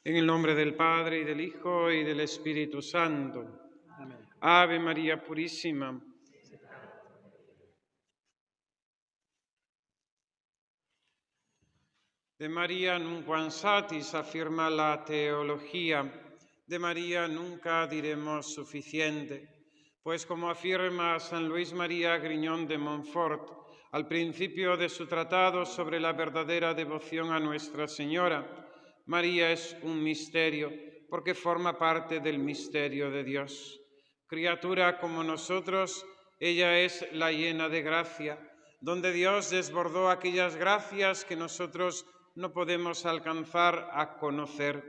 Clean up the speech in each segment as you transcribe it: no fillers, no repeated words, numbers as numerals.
En el nombre del Padre, y del Hijo, y del Espíritu Santo. Amén. Ave María Purísima. De María nunquam satis, afirma la teología. De María nunca diremos suficiente. Pues como afirma San Luis María Griñón de Montfort, al principio de su tratado sobre la verdadera devoción a Nuestra Señora, María es un misterio, porque forma parte del misterio de Dios. Criatura como nosotros, ella es la llena de gracia, donde Dios desbordó aquellas gracias que nosotros no podemos alcanzar a conocer.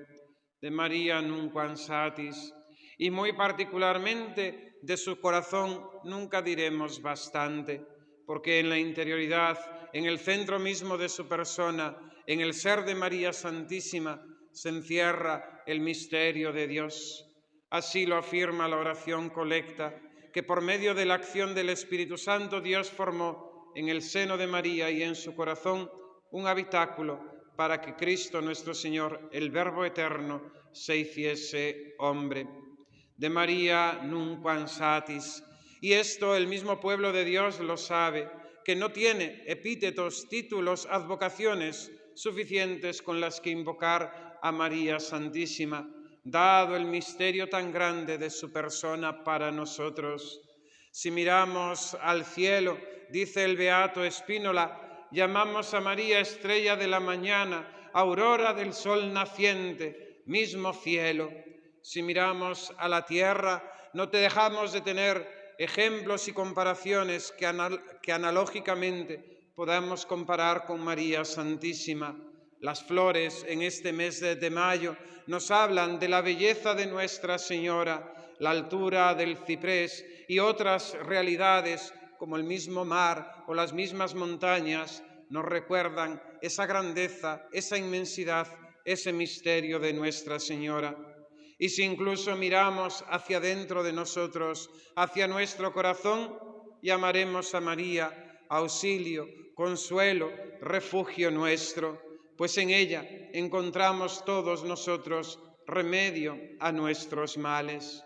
De María nunquam satis, y muy particularmente de su corazón nunca diremos bastante, porque en la interioridad, en el centro mismo de su persona, en el ser de María Santísima, se encierra el misterio de Dios. Así lo afirma la oración colecta, que por medio de la acción del Espíritu Santo Dios formó en el seno de María y en su corazón un habitáculo para que Cristo nuestro Señor, el Verbo eterno, se hiciese hombre. De María nunquam satis. Y esto el mismo pueblo de Dios lo sabe, que no tiene epítetos, títulos, advocaciones suficientes con las que invocar a María Santísima, dado el misterio tan grande de su persona para nosotros. Si miramos al cielo, dice el beato Spínola, llamamos a María estrella de la mañana, aurora del sol naciente, mismo cielo. Si miramos a la tierra, no te dejamos de tener ejemplos y comparaciones que analógicamente podamos comparar con María Santísima. Las flores en este mes de mayo nos hablan de la belleza de Nuestra Señora, la altura del ciprés y otras realidades como el mismo mar o las mismas montañas nos recuerdan esa grandeza, esa inmensidad, ese misterio de Nuestra Señora. Y si incluso miramos hacia dentro de nosotros, hacia nuestro corazón, llamaremos a María auxilio, consuelo, refugio nuestro, pues en ella encontramos todos nosotros remedio a nuestros males.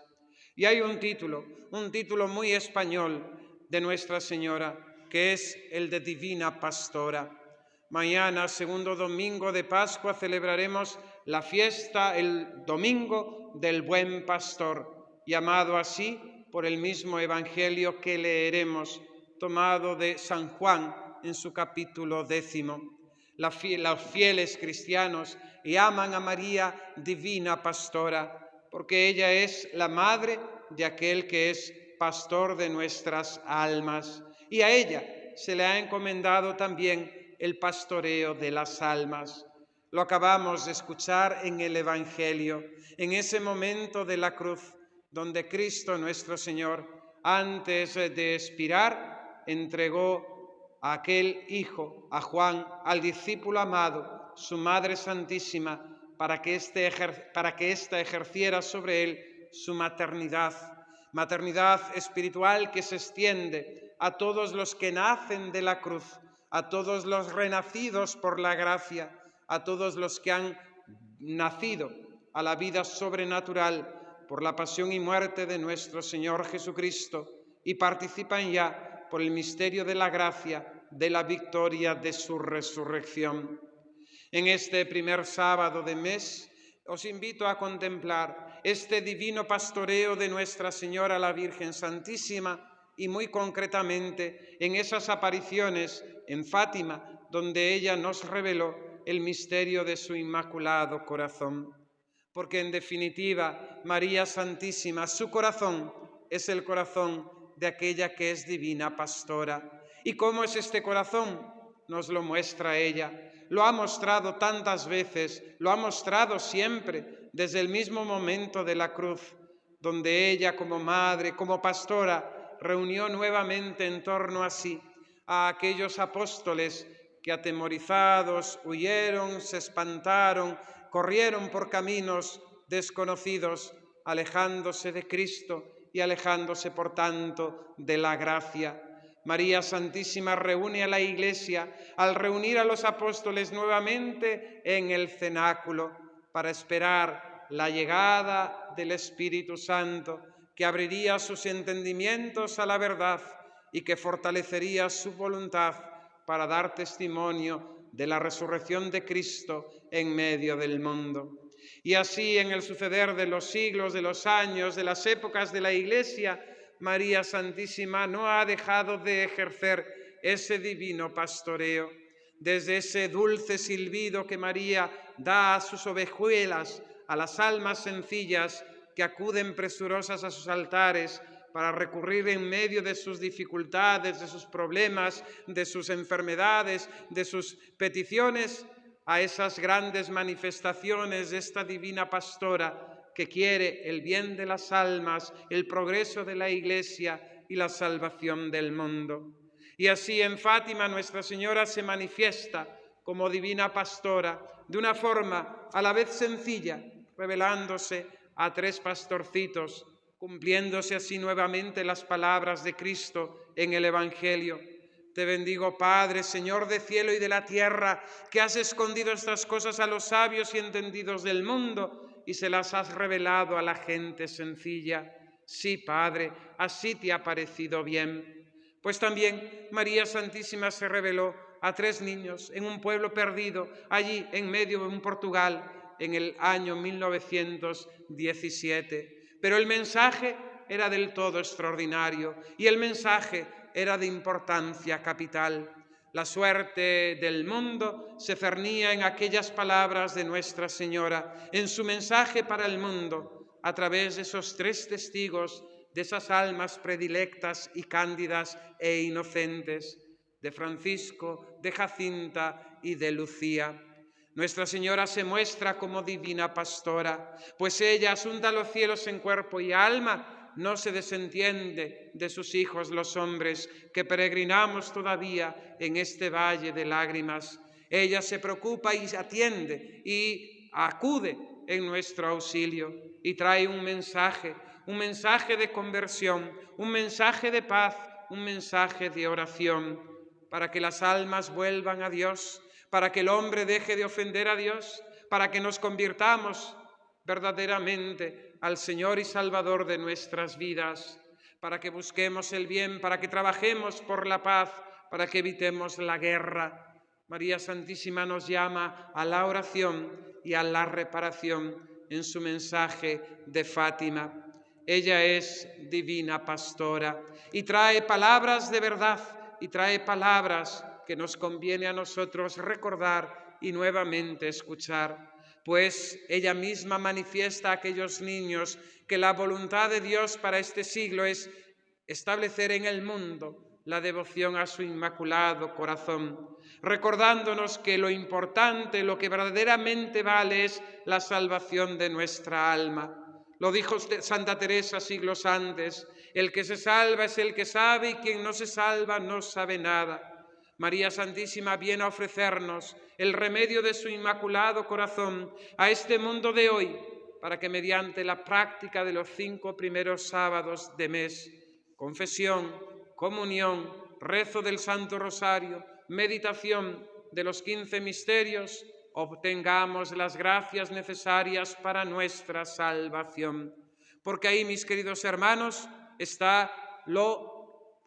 Y hay un título muy español de Nuestra Señora, que es el de Divina Pastora. Mañana, segundo domingo de Pascua, celebraremos la fiesta, el domingo del Buen Pastor, llamado así por el mismo Evangelio que leeremos, tomado de San Juan en su capítulo 10. Los fieles cristianos llaman a María Divina Pastora, porque ella es la madre de aquel que es pastor de nuestras almas, y a ella se le ha encomendado también el pastoreo de las almas. Lo acabamos de escuchar en el Evangelio, en ese momento de la cruz, donde Cristo nuestro Señor, antes de expirar, entregó a aquel hijo, a Juan, al discípulo amado, su Madre Santísima, para que ésta ejerciera sobre él su maternidad espiritual que se extiende a todos los que nacen de la cruz, a todos los renacidos por la gracia, a todos los que han nacido a la vida sobrenatural por la pasión y muerte de nuestro Señor Jesucristo y participan ya por el misterio de la gracia, de la victoria de su resurrección. En este primer sábado de mes os invito a contemplar este divino pastoreo de Nuestra Señora la Virgen Santísima y muy concretamente en esas apariciones en Fátima donde ella nos reveló el misterio de su inmaculado corazón. Porque en definitiva, María Santísima, su corazón es el corazón de aquella que es divina pastora. ¿Y cómo es este corazón? Nos lo muestra ella. Lo ha mostrado tantas veces, lo ha mostrado siempre, desde el mismo momento de la cruz, donde ella como madre, como pastora, reunió nuevamente en torno a sí a aquellos apóstoles que atemorizados huyeron, se espantaron, corrieron por caminos desconocidos, alejándose de Cristo y alejándose, por tanto, de la gracia. María Santísima reúne a la Iglesia al reunir a los apóstoles nuevamente en el cenáculo, para esperar la llegada del Espíritu Santo, que abriría sus entendimientos a la verdad y que fortalecería su voluntad para dar testimonio de la resurrección de Cristo en medio del mundo. Y así, en el suceder de los siglos, de los años, de las épocas de la Iglesia, María Santísima no ha dejado de ejercer ese divino pastoreo. Desde ese dulce silbido que María da a sus ovejuelas, a las almas sencillas que acuden presurosas a sus altares para recurrir en medio de sus dificultades, de sus problemas, de sus enfermedades, de sus peticiones, a esas grandes manifestaciones de esta divina pastora que quiere el bien de las almas, el progreso de la Iglesia y la salvación del mundo. Y así en Fátima Nuestra Señora se manifiesta como divina pastora de una forma a la vez sencilla, revelándose a tres pastorcitos, cumpliéndose así nuevamente las palabras de Cristo en el Evangelio. Te bendigo, Padre, Señor del cielo y de la tierra, que has escondido estas cosas a los sabios y entendidos del mundo y se las has revelado a la gente sencilla. Sí, Padre, así te ha parecido bien. Pues también María Santísima se reveló a tres niños en un pueblo perdido, allí en medio de un Portugal, en el año 1917. Pero el mensaje era del todo extraordinario y el mensaje era de importancia capital. La suerte del mundo se cernía en aquellas palabras de Nuestra Señora, en su mensaje para el mundo, a través de esos tres testigos, de esas almas predilectas y cándidas e inocentes, de Francisco, de Jacinta y de Lucía. Nuestra Señora se muestra como divina pastora, pues ella, asunta a los cielos en cuerpo y alma, no se desentiende de sus hijos los hombres que peregrinamos todavía en este valle de lágrimas. Ella se preocupa y atiende y acude en nuestro auxilio y trae un mensaje de conversión, un mensaje de paz, un mensaje de oración, para que las almas vuelvan a Dios, para que el hombre deje de ofender a Dios, para que nos convirtamos verdaderamente al Señor y Salvador de nuestras vidas, para que busquemos el bien, para que trabajemos por la paz, para que evitemos la guerra. María Santísima nos llama a la oración y a la reparación en su mensaje de Fátima. Ella es divina pastora y trae palabras de verdad y trae palabras que nos conviene a nosotros recordar y nuevamente escuchar, pues ella misma manifiesta a aquellos niños que la voluntad de Dios para este siglo es establecer en el mundo la devoción a su inmaculado corazón, recordándonos que lo importante, lo que verdaderamente vale es la salvación de nuestra alma. Lo dijo Santa Teresa siglos antes: el que se salva es el que sabe y quien no se salva no sabe nada. María Santísima viene a ofrecernos el remedio de su inmaculado corazón a este mundo de hoy, para que mediante la práctica de los 5 primeros sábados de mes, confesión, comunión, rezo del Santo Rosario, meditación de los 15 misterios, obtengamos las gracias necesarias para nuestra salvación. Porque ahí, mis queridos hermanos, está lo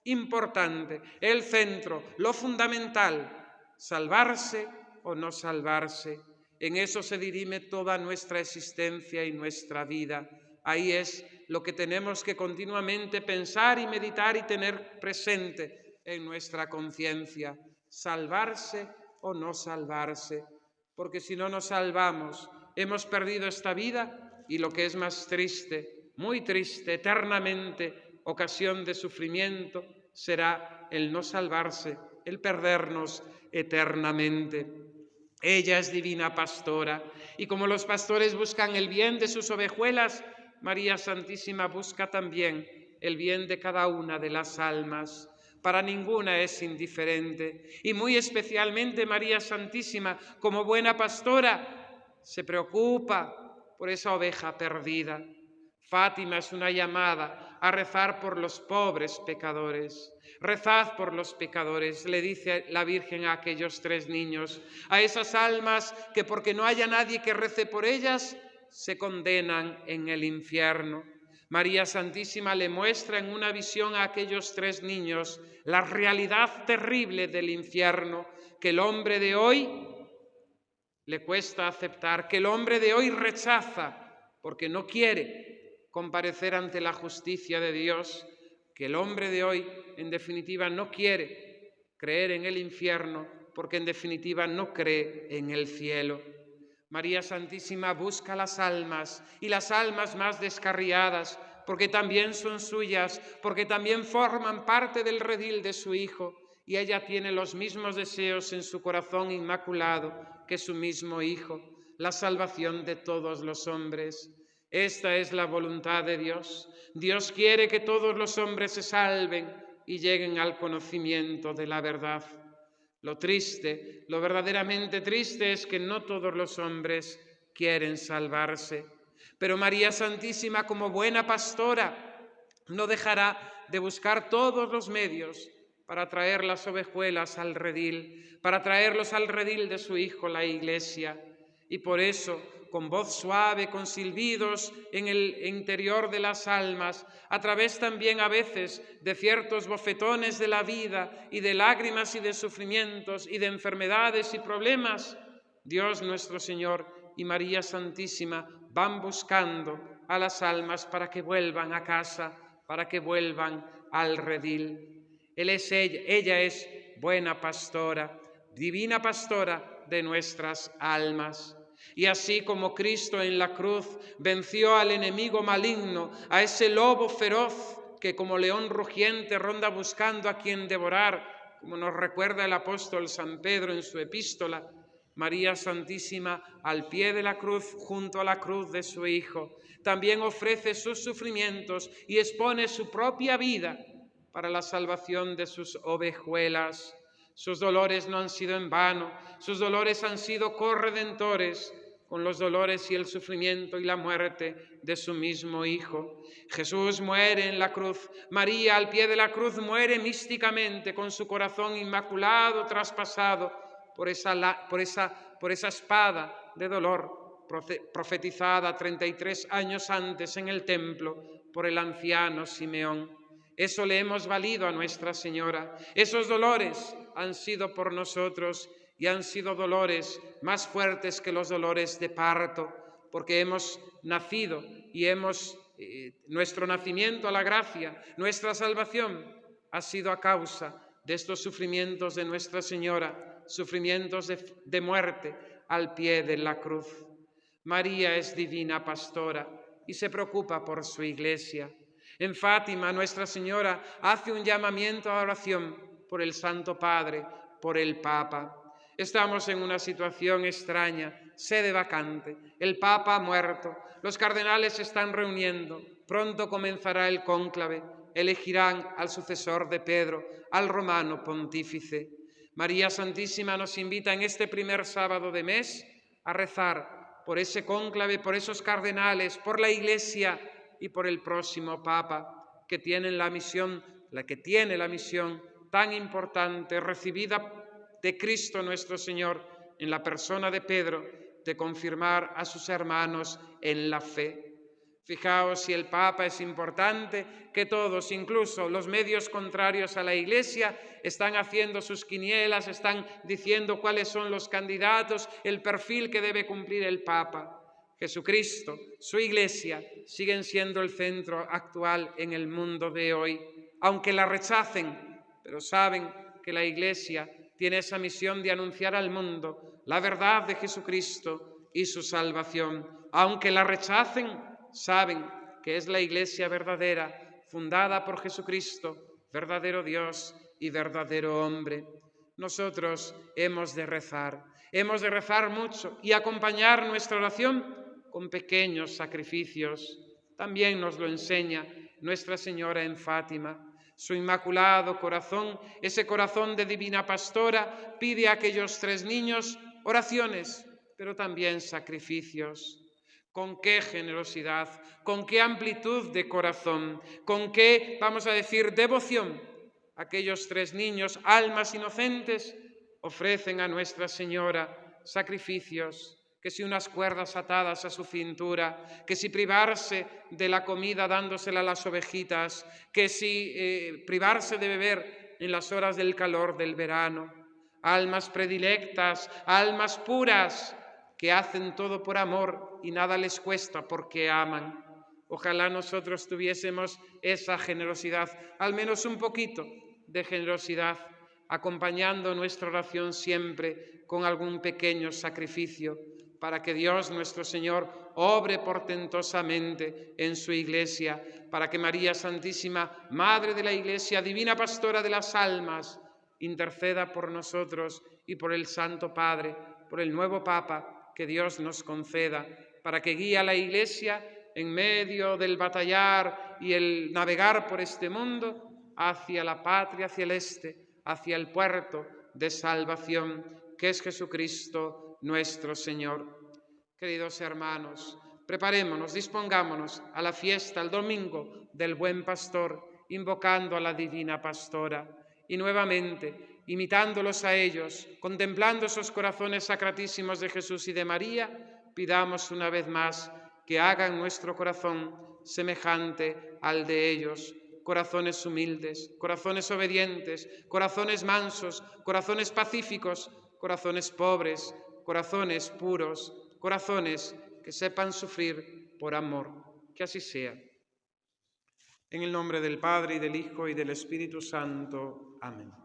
importante, el centro, lo fundamental: salvarse o no salvarse. En eso se dirime toda nuestra existencia y nuestra vida. Ahí es lo que tenemos que continuamente pensar y meditar y tener presente en nuestra conciencia: salvarse o no salvarse. Porque si no nos salvamos, hemos perdido esta vida y, lo que es más triste, muy triste, eternamente ocasión de sufrimiento, será el no salvarse, el perdernos eternamente. Ella es divina pastora y como los pastores buscan el bien de sus ovejuelas, María Santísima busca también el bien de cada una de las almas. Para ninguna es indiferente y muy especialmente María Santísima, como buena pastora, se preocupa por esa oveja perdida. Fátima es una llamada a rezar por los pobres pecadores. Rezad por los pecadores, le dice la Virgen a aquellos 3 niños, a esas almas que porque no haya nadie que rece por ellas, se condenan en el infierno. María Santísima le muestra en una visión a aquellos 3 niños la realidad terrible del infierno, que el hombre de hoy le cuesta aceptar, que el hombre de hoy rechaza porque no quiere comparecer ante la justicia de Dios, que el hombre de hoy, en definitiva, no quiere creer en el infierno porque, en definitiva, no cree en el cielo. María Santísima busca las almas y las almas más descarriadas, porque también son suyas, porque también forman parte del redil de su Hijo, y ella tiene los mismos deseos en su corazón inmaculado que su mismo Hijo, la salvación de todos los hombres. Esta es la voluntad de Dios. Dios quiere que todos los hombres se salven y lleguen al conocimiento de la verdad. Lo triste, lo verdaderamente triste es que no todos los hombres quieren salvarse. Pero María Santísima, como buena pastora, no dejará de buscar todos los medios para traer las ovejuelas al redil, para traerlos al redil de su Hijo, la Iglesia. Y por eso, con voz suave, con silbidos en el interior de las almas, a través también a veces de ciertos bofetones de la vida y de lágrimas y de sufrimientos y de enfermedades y problemas, Dios nuestro Señor y María Santísima van buscando a las almas para que vuelvan a casa, para que vuelvan al redil. Ella es buena pastora, divina pastora de nuestras almas. Y así como Cristo en la cruz venció al enemigo maligno, a ese lobo feroz que como león rugiente ronda buscando a quien devorar, como nos recuerda el apóstol San Pedro en su epístola, María Santísima, al pie de la cruz, junto a la cruz de su Hijo, también ofrece sus sufrimientos y expone su propia vida para la salvación de sus ovejuelas. Sus dolores no han sido en vano, sus dolores han sido corredentores con los dolores y el sufrimiento y la muerte de su mismo Hijo. Jesús muere en la cruz, María al pie de la cruz muere místicamente con su corazón inmaculado traspasado por esa espada de dolor profetizada 33 años antes en el templo por el anciano Simeón. Eso le hemos valido a Nuestra Señora. Esos dolores han sido por nosotros y han sido dolores más fuertes que los dolores de parto, porque hemos nacido y nuestro nacimiento a la gracia, nuestra salvación ha sido a causa de estos sufrimientos de Nuestra Señora, sufrimientos de muerte al pie de la cruz. María es divina pastora y se preocupa por su Iglesia. En Fátima, Nuestra Señora hace un llamamiento a oración por el Santo Padre, por el Papa. Estamos en una situación extraña, sede vacante. El Papa ha muerto, los cardenales se están reuniendo, pronto comenzará el cónclave, elegirán al sucesor de Pedro, al romano pontífice. María Santísima nos invita en este primer sábado de mes a rezar por ese cónclave, por esos cardenales, por la Iglesia y por el próximo Papa, que tiene la misión tan importante recibida de Cristo nuestro Señor en la persona de Pedro, de confirmar a sus hermanos en la fe. Fijaos, si el Papa es importante, que todos, incluso los medios contrarios a la Iglesia, están haciendo sus quinielas, están diciendo cuáles son los candidatos, el perfil que debe cumplir el Papa. Jesucristo, su Iglesia, siguen siendo el centro actual en el mundo de hoy. Aunque la rechacen, pero saben que la Iglesia tiene esa misión de anunciar al mundo la verdad de Jesucristo y su salvación. Aunque la rechacen, saben que es la Iglesia verdadera, fundada por Jesucristo, verdadero Dios y verdadero hombre. Nosotros hemos de rezar mucho y acompañar nuestra oración con pequeños sacrificios. También nos lo enseña Nuestra Señora en Fátima. Su inmaculado corazón, ese corazón de divina pastora, pide a aquellos 3 niños oraciones, pero también sacrificios. con qué generosidad, con qué amplitud de corazón, con qué, vamos a decir, devoción, aquellos 3 niños, almas inocentes, ofrecen a Nuestra Señora sacrificios, que si unas cuerdas atadas a su cintura, que si privarse de la comida dándosela a las ovejitas, que si privarse de beber en las horas del calor del verano, almas predilectas, almas puras, que hacen todo por amor y nada les cuesta porque aman. Ojalá nosotros tuviésemos esa generosidad, al menos un poquito de generosidad, acompañando nuestra oración siempre con algún pequeño sacrificio, para que Dios nuestro Señor obre portentosamente en su Iglesia, para que María Santísima, Madre de la Iglesia, Divina Pastora de las almas, interceda por nosotros y por el Santo Padre, por el nuevo Papa, que Dios nos conceda, para que guíe a la Iglesia en medio del batallar y el navegar por este mundo hacia la patria celeste, hacia el puerto de salvación, que es Jesucristo nuestro Señor. Queridos hermanos, preparémonos, dispongámonos a la fiesta, el domingo del Buen Pastor, invocando a la Divina Pastora y nuevamente, imitándolos a ellos, contemplando esos corazones sacratísimos de Jesús y de María, pidamos una vez más que hagan nuestro corazón semejante al de ellos, corazones humildes, corazones obedientes, corazones mansos, corazones pacíficos, corazones pobres, corazones puros, corazones que sepan sufrir por amor. Que así sea. En el nombre del Padre, y del Hijo, y del Espíritu Santo. Amén.